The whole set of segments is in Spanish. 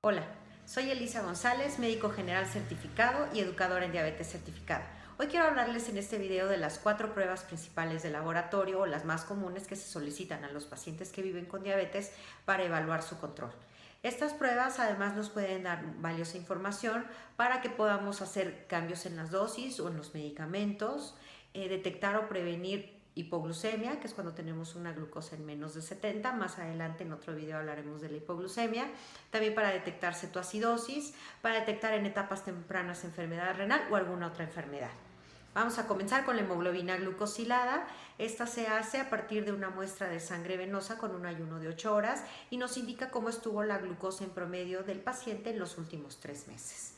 Hola, soy Elisa González, médico general certificado y educadora en diabetes certificada. Hoy quiero hablarles en este video de las 4 pruebas principales de laboratorio o las más comunes que se solicitan a los pacientes que viven con diabetes para evaluar su control. Estas pruebas además nos pueden dar valiosa información para que podamos hacer cambios en las dosis o en los medicamentos, detectar o prevenir hipoglucemia, que es cuando tenemos una glucosa en menos de 70. Más adelante en otro video hablaremos de la hipoglucemia. También para detectar cetoacidosis, para detectar en etapas tempranas enfermedad renal o alguna otra enfermedad. Vamos a comenzar con la hemoglobina glucosilada. Esta se hace a partir de una muestra de sangre venosa con un ayuno de 8 horas y nos indica cómo estuvo la glucosa en promedio del paciente en los últimos 3 meses.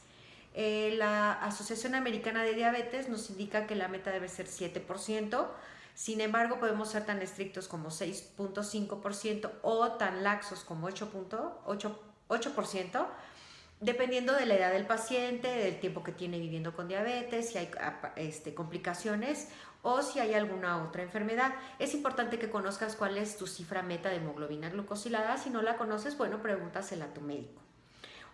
La Asociación Americana de Diabetes nos indica que la meta debe ser 7%. Sin embargo, podemos ser tan estrictos como 6.5% o tan laxos como 8%, dependiendo de la edad del paciente, del tiempo que tiene viviendo con diabetes, si hay complicaciones o si hay alguna otra enfermedad. Es importante que conozcas cuál es tu cifra meta de hemoglobina glucosilada. Si no la conoces, bueno, pregúntasela a tu médico.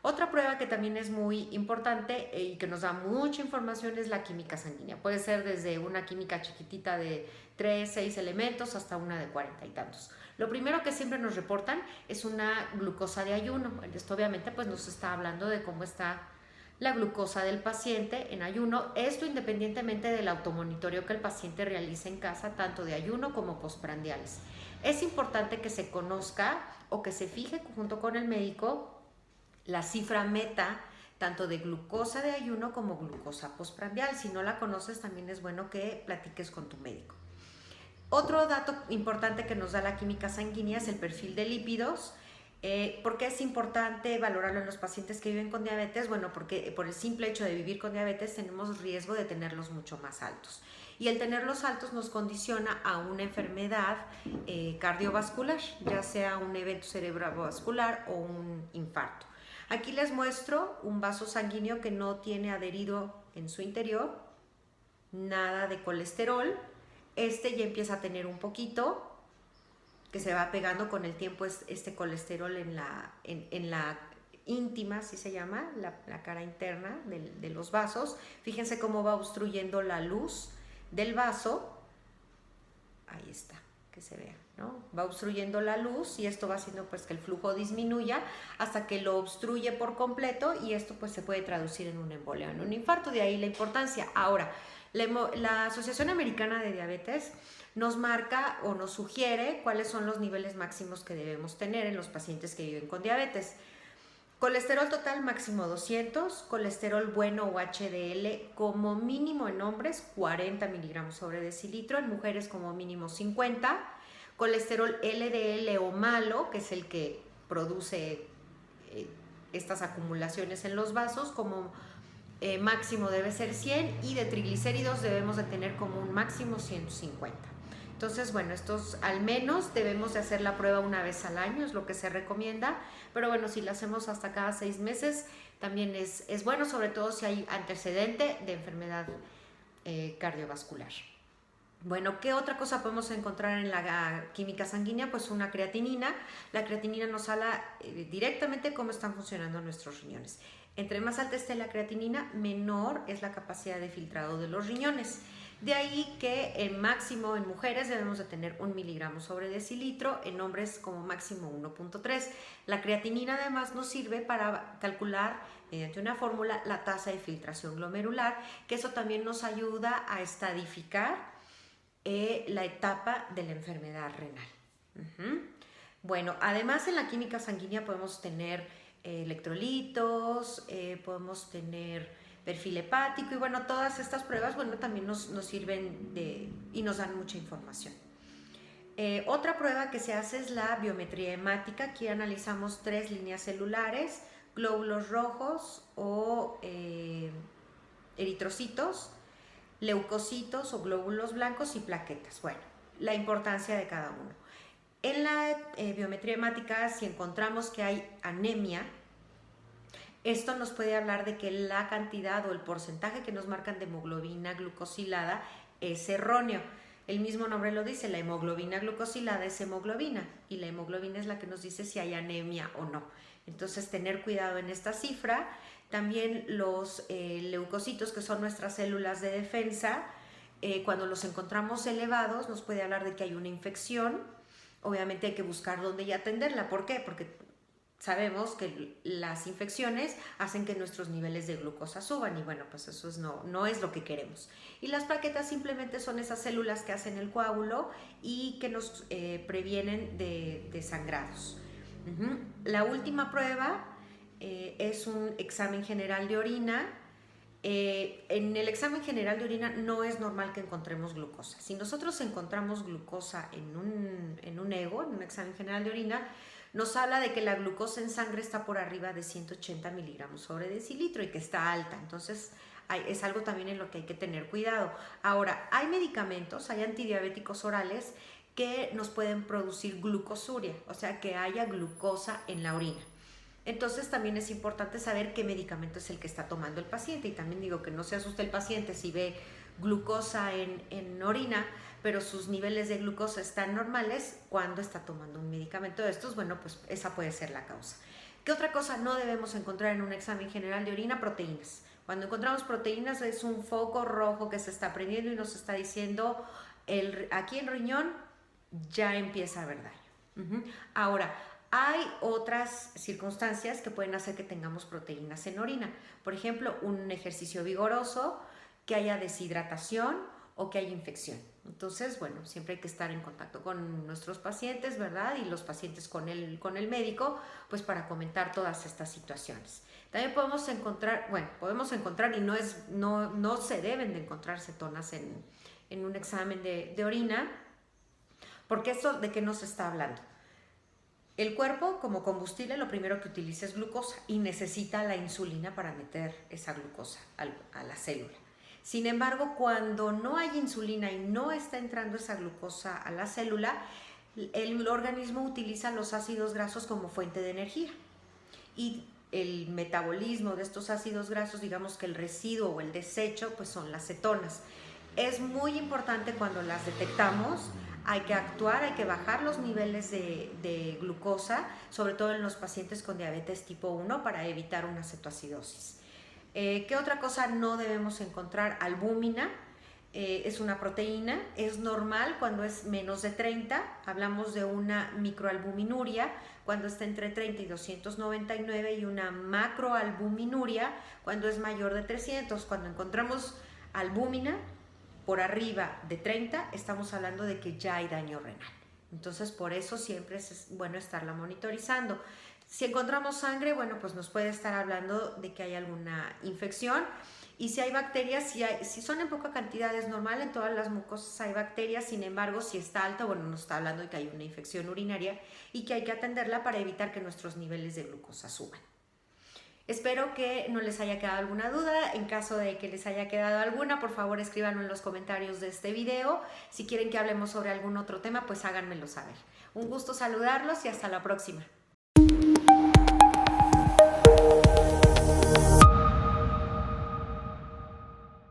Otra prueba que también es muy importante y que nos da mucha información es la química sanguínea. Puede ser desde una química chiquitita de 3, 6 elementos hasta una de 40 y tantos. Lo primero que siempre nos reportan es una glucosa de ayuno. Esto obviamente pues nos está hablando de cómo está la glucosa del paciente en ayuno. Esto independientemente del automonitoreo que el paciente realice en casa, tanto de ayuno como postprandiales. Es importante que se conozca o que se fije junto con el médico la cifra meta tanto de glucosa de ayuno como glucosa postprandial. Si no la conoces, también es bueno que platiques con tu médico. Otro dato importante que nos da la química sanguínea es el perfil de lípidos. ¿Por qué es importante valorarlo en los pacientes que viven con diabetes? Bueno, porque por el simple hecho de vivir con diabetes tenemos riesgo de tenerlos mucho más altos. Y el tenerlos altos nos condiciona a una enfermedad cardiovascular, ya sea un evento cerebrovascular o un infarto. Aquí les muestro un vaso sanguíneo que no tiene adherido en su interior nada de colesterol. Ya empieza a tener un poquito, que se va pegando con el tiempo este colesterol en la íntima, así se llama, la cara interna de los vasos. Fíjense cómo va obstruyendo la luz del vaso. Ahí está, que se vea, ¿no? Va obstruyendo la luz y esto va haciendo pues que el flujo disminuya hasta que lo obstruye por completo y esto pues se puede traducir en una embolia, en un infarto. De ahí la importancia. Ahora, la Asociación Americana de Diabetes nos marca o nos sugiere cuáles son los niveles máximos que debemos tener en los pacientes que viven con diabetes. Colesterol total máximo 200, colesterol bueno o HDL como mínimo en hombres 40 miligramos sobre decilitro, en mujeres como mínimo 50, colesterol LDL o malo, que es el que produce estas acumulaciones en los vasos, como máximo debe ser 100 y de triglicéridos debemos de tener como un máximo 150. Entonces, bueno, estos al menos debemos de hacer la prueba una vez al año, es lo que se recomienda, pero bueno, si la hacemos hasta cada 6 meses, también es bueno, sobre todo si hay antecedente de enfermedad cardiovascular. Bueno, ¿qué otra cosa podemos encontrar en la química sanguínea? Pues una creatinina. La creatinina nos habla directamente cómo están funcionando nuestros riñones. Entre más alta esté la creatinina, menor es la capacidad de filtrado de los riñones. De ahí que en máximo en mujeres debemos de tener 1 miligramo sobre decilitro, en hombres como máximo 1.3. La creatinina además nos sirve para calcular mediante una fórmula la tasa de filtración glomerular, que eso también nos ayuda a estadificar la etapa de la enfermedad renal. Bueno, además en la química sanguínea podemos tener electrolitos, podemos tener perfil hepático y bueno, todas estas pruebas bueno, también nos sirven y nos dan mucha información. Otra prueba que se hace es la biometría hemática. Aquí analizamos 3 líneas celulares, glóbulos rojos o eritrocitos, leucocitos o glóbulos blancos y plaquetas. Bueno, la importancia de cada uno. En la biometría hemática, si encontramos que hay anemia, esto nos puede hablar de que la cantidad o el porcentaje que nos marcan de hemoglobina glucosilada es erróneo. El mismo nombre lo dice, la hemoglobina glucosilada es hemoglobina y la hemoglobina es la que nos dice si hay anemia o no. Entonces, tener cuidado en esta cifra. También los leucocitos, que son nuestras células de defensa, cuando los encontramos elevados, nos puede hablar de que hay una infección. Obviamente hay que buscar dónde y atenderla. ¿Por qué? Porque sabemos que las infecciones hacen que nuestros niveles de glucosa suban y bueno, pues eso no es lo que queremos. Y las plaquetas simplemente son esas células que hacen el coágulo y que nos previenen de sangrados. La última prueba es un examen general de orina. En el examen general de orina no es normal que encontremos glucosa. Si nosotros encontramos glucosa en un EGO, en un examen general de orina, nos habla de que la glucosa en sangre está por arriba de 180 miligramos sobre decilitro y que está alta. Entonces, es algo también en lo que hay que tener cuidado. Ahora, hay medicamentos, hay antidiabéticos orales que nos pueden producir glucosuria, o sea, que haya glucosa en la orina. Entonces también es importante saber qué medicamento es el que está tomando el paciente y también digo que no se asuste el paciente si ve glucosa en orina, pero sus niveles de glucosa están normales cuando está tomando un medicamento de estos. Bueno, pues esa puede ser la causa. ¿Qué otra cosa no debemos encontrar en un examen general de orina? Proteínas. Cuando encontramos proteínas es un foco rojo que se está prendiendo y nos está diciendo aquí el riñón ya empieza a haber daño. Ahora, hay otras circunstancias que pueden hacer que tengamos proteínas en orina. Por ejemplo, un ejercicio vigoroso, que haya deshidratación o que haya infección. Entonces, bueno, siempre hay que estar en contacto con nuestros pacientes, ¿verdad? Y los pacientes con el médico, pues para comentar todas estas situaciones. También podemos encontrar y no se deben de encontrar cetonas en un examen de orina, porque esto de qué nos está hablando. El cuerpo, como combustible, lo primero que utiliza es glucosa y necesita la insulina para meter esa glucosa a la célula. Sin embargo, cuando no hay insulina y no está entrando esa glucosa a la célula, el organismo utiliza los ácidos grasos como fuente de energía. Y el metabolismo de estos ácidos grasos, digamos que el residuo o el desecho, pues son las cetonas. Es muy importante cuando las detectamos. Hay que actuar, hay que bajar los niveles de glucosa, sobre todo en los pacientes con diabetes tipo 1 para evitar una cetoacidosis. ¿Qué otra cosa no debemos encontrar? Albúmina, es una proteína, es normal cuando es menos de 30, hablamos de una microalbuminuria cuando está entre 30 y 299 y una macroalbuminuria cuando es mayor de 300. Cuando encontramos albúmina por arriba de 30, estamos hablando de que ya hay daño renal. Entonces, por eso siempre es bueno estarla monitorizando. Si encontramos sangre, bueno, pues nos puede estar hablando de que hay alguna infección. Y si hay bacterias, si son en poca cantidad es normal, en todas las mucosas hay bacterias. Sin embargo, si está alta, bueno, nos está hablando de que hay una infección urinaria y que hay que atenderla para evitar que nuestros niveles de glucosa suban. Espero que no les haya quedado alguna duda. En caso de que les haya quedado alguna, por favor escríbanlo en los comentarios de este video. Si quieren que hablemos sobre algún otro tema, pues háganmelo saber. Un gusto saludarlos y hasta la próxima.